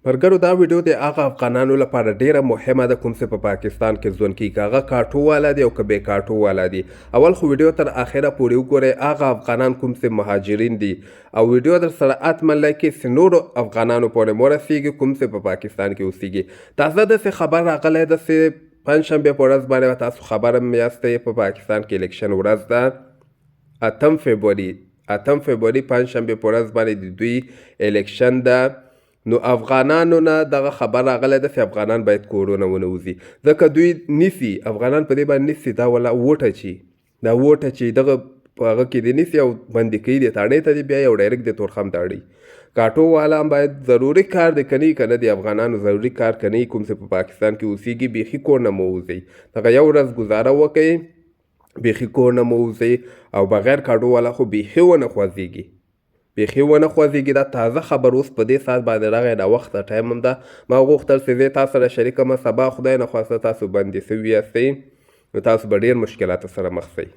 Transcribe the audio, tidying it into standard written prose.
مرګرو دا ویډیو د هغه افغانانو لپاره ډیره مهمه ده کوم چې په پاکستان کې ژوند کوي، که هغه کاټو والا دی او که بې کاټو والا دی. اول خو ویډیو تر اخره پورې وګورئ، هغه افغانان کوم چې مهاجرین دي، او ویډیو در سره حتما لایک کړئ چې نورو افغانانو پورې ورسیږي کوم چې په پاکستان کې اوسیږي. تازه داسې خبر راغلی ده چې پنجشنبې په ورځ باندې تاسو خبر هم یاستئ په پاکستان کې الیکشن ورځ ده، 8 فبروري پنجشنبې په ورځ باندې د دوی الیکشن ده. نو افغانانو نه دغه خبر راغلی ده چې افغانان باید کورونه ونه وځي، ځکه دوی نیسي، افغانان په دې باندې نیسي، دا ولا ووټ اچي، دا ووټ اچي دغه په هغه کې دې نیسي او بندي کوي دې تاړې ته دې بیا یو ډایرکټ دې تورخم تاړي. کاټو والا هم باید ضروري کار دې کني که نه، د افغانانو ضروري کار کني کوم چې په پاکستان کې اوسیږي، بیخي کور نه مه وځئ، دغه یو ورځ ګزاره وکئ، بیخي کور نه مه وځئ، او بغیر کاټو والا خو بیخي ونه خوځېږي، بیخي ونه خوځېږي. دا تازه خبر اوس په دې ساعت باندې راغی، ناوخته ټایم هم ده. ما غوښتل چې زه تاسو سره شریکه کړم، سبا خدای نخواسته تاسو بندي سوي یاستئ نو تاسو به ډېر مشکلاتو سره مخ شئ.